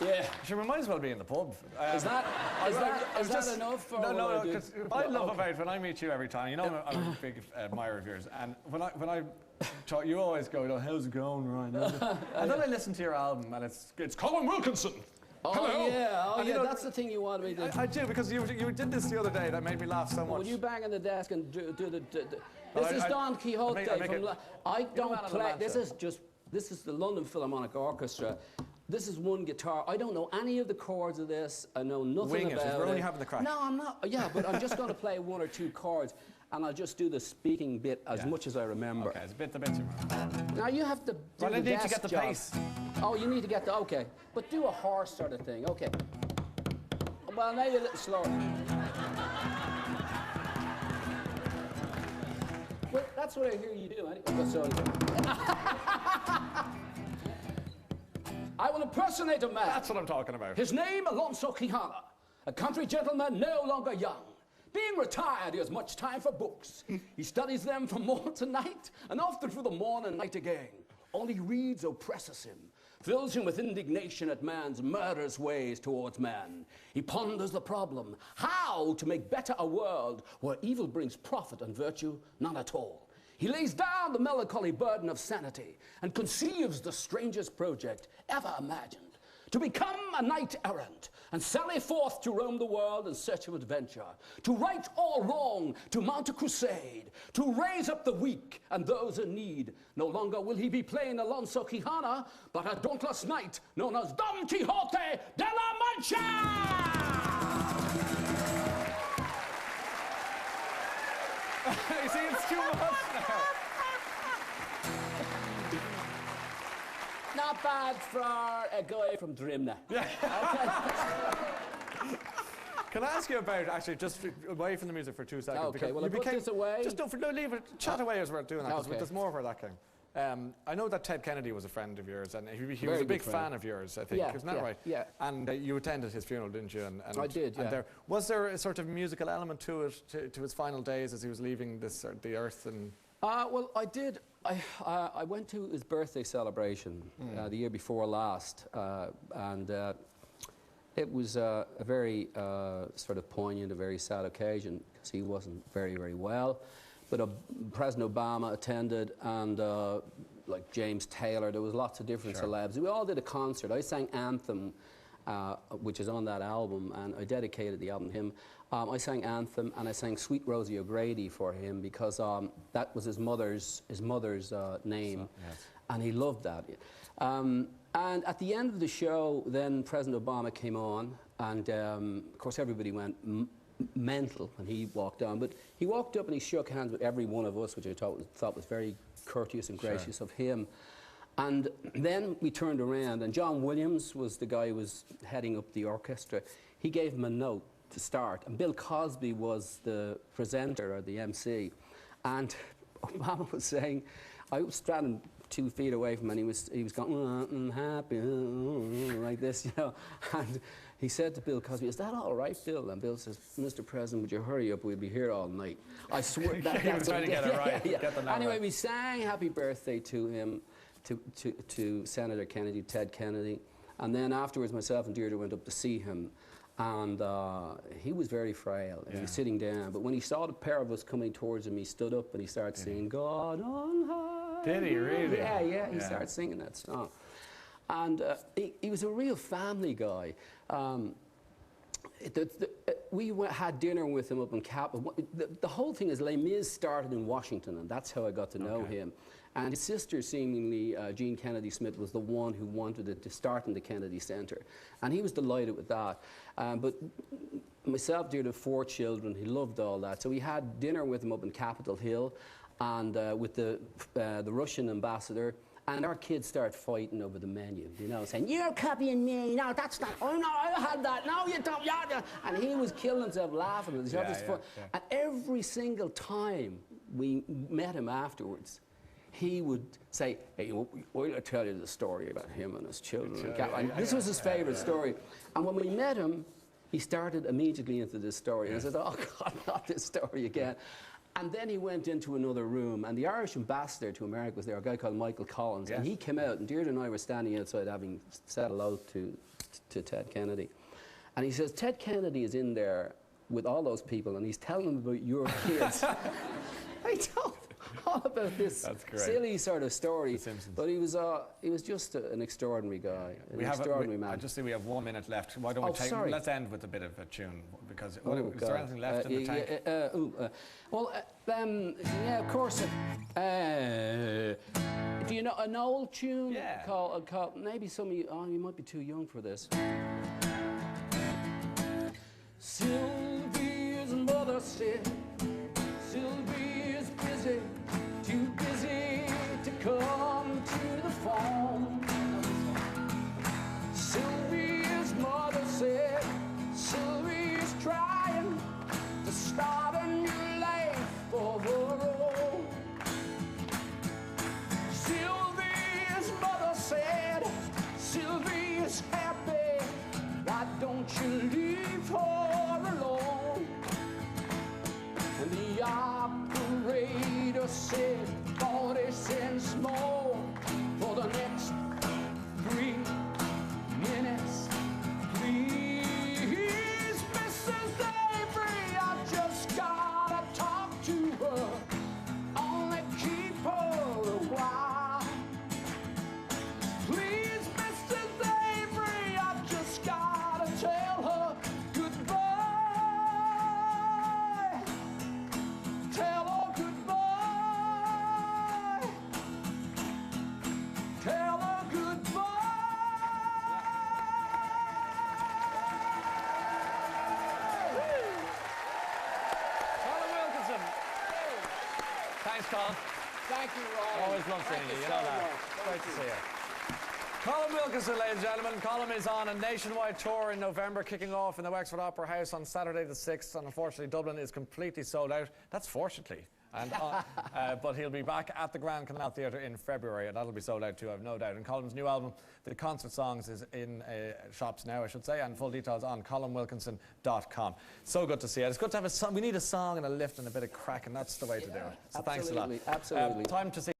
Yeah. Sure, we might as well be in the pub. Is that enough? Or No, because I love about when I meet you every time. You know, I'm a big admirer of yours, and when I talk, you always go, "How's it going, Ryan?" And then I listen to your album, and it's Colm Wilkinson. Oh, hello. Yeah, and, you know, that's the thing you want me to do. I do, because you did this the other day that made me laugh so much. Will you bang on the desk and do the this is Don Quixote from... I don't play... This is the London Philharmonic Orchestra. This is one guitar. I don't know any of the chords of this. I know nothing about it. We're only having the crack. No, I'm not. Yeah, but I'm just going to play one or two chords, and I'll just do the speaking bit as much as I remember. Okay, it's a bit too much. Now you have to do the I need desk to get the job. pace. Oh, you need to get the... Okay. But do a horse sort of thing. Okay. Well, maybe a little slower. Well, that's what I hear you do. I will impersonate a man. That's what I'm talking about. His name, Alonso Quijano, a country gentleman no longer young. Being retired, he has much time for books. He studies them from morn to night, and often through the morn and night again. All he reads oppresses him, fills him with indignation at man's murderous ways towards man. He ponders the problem, how to make better a world where evil brings profit and virtue none at all. He lays down the melancholy burden of sanity and conceives the strangest project ever imagined. To become a knight-errant and sally forth to roam the world in search of adventure, to right all wrong, to mount a crusade, to raise up the weak and those in need. No longer will he be plain Alonso Quijano, but a dauntless knight known as Don Quixote de la Mancha! You see, it's too much now. Not bad for a guy from Drimna. Yeah. Can I ask you about, actually, just away from the music for 2 seconds? Okay, well, I put this away. Just don't leave it. Chat away as we're doing that, because there's more where that came. I know that Ted Kennedy was a friend of yours, and he was a big fan of yours, I think. Yeah, isn't that right? Yeah. And you attended his funeral, didn't you? And I did, yeah. Was there a sort of musical element to it, to his final days as he was leaving the earth? And well, I did. I went to his birthday celebration the year before last, and it was a very sort of poignant, a very sad occasion, because he wasn't very, very well. But President Obama attended, and like James Taylor, there was lots of different celebs. We all did a concert. I sang Anthem, which is on that album, and I dedicated the album to him. I sang Anthem, and I sang Sweet Rosie O'Grady for him, because that was his mother's name, and he loved that. And at the end of the show, then President Obama came on, and of course everybody went mental when he walked on. But he walked up and he shook hands with every one of us, which I thought was very courteous and gracious of him. And then we turned around, and John Williams was the guy who was heading up the orchestra. He gave him a note to start, and Bill Cosby was the presenter or the MC. And Obama was saying, I was standing 2 feet away from him, and he was going, I'm happy, like this, you know. And he said to Bill Cosby, is that all right, Bill? And Bill says, Mr. President, would you hurry up? We'll be here all night. I swear that he was trying to get it right. Get the anyway, right. We sang happy birthday to him, to Senator Kennedy, Ted Kennedy. And then afterwards, myself and Deirdre went up to see him. And he was very frail, and he was sitting down. But when he saw the pair of us coming towards him, he stood up and he started singing, God on high. Did he really? Yeah, he started singing that song. And he was a real family guy. We had dinner with him up in Capitol. The whole thing is Les Mis started in Washington, and that's how I got to know him. And his sister, seemingly, Jean Kennedy Smith, was the one who wanted it to start in the Kennedy Center. And he was delighted with that. But myself, Deirdre, 4 children, he loved all that. So we had dinner with him up in Capitol Hill, and with the Russian ambassador. And our kids start fighting over the menu, you know, saying, you're copying me, no, that's not, oh no, I had that, no, you don't, yeah. And he was killing himself laughing. And every single time we met him afterwards, he would say, hey, wait, I'll tell you the story about him and his children. And this was his favorite story. And when we met him, he started immediately into this story. And I said, oh God, not this story again. And then he went into another room, and the Irish ambassador to America was there, a guy called Michael Collins, and he came out, and Deirdre and I were standing outside having said hello to to Ted Kennedy. And he says, Ted Kennedy is in there with all those people, and he's telling them about your kids. I told all about this silly sort of story. But he was just an extraordinary guy, an extraordinary man. I just see we have 1 minute left. Why don't let's end with a bit of a tune, because is there anything left in the tank? Yeah, of course. Do you know an old tune called maybe some of you, you might be too young for this. Sylvia's mother said, Sylvia's busy, too busy to come to the phone. Sylvia's mother said, Sylvia's trying to start a new life of her own. Sylvia's mother said, Sylvia's happy, why don't you leave her alone? And the operator said 40 cents more for the next 3 minutes. Please, Mrs. Avery, I just gotta talk to her. Only keep her a while. Please, Mrs. Avery, I just gotta tell her goodbye. Tell her goodbye. Tell her goodbye. Colm Wilkinson. Thanks, Colm. Thank you, Ron. Always love seeing you. You know that. Great to see you. Colm Wilkinson, ladies and gentlemen. Colm is on a nationwide tour in November, kicking off in the Wexford Opera House on Saturday the 6th, and unfortunately Dublin is completely sold out. That's fortunately. And, but he'll be back at the Grand Canal Theatre in February, and that'll be sold out too, I've no doubt. And Colm's new album, The Concert Songs, is in shops now, I should say, and full details on colmwilkinson.com. So good to see you. It's good to have a song. We need a song and a lift and a bit of crack, and that's the way to do it. So thanks a lot. Absolutely. Time to see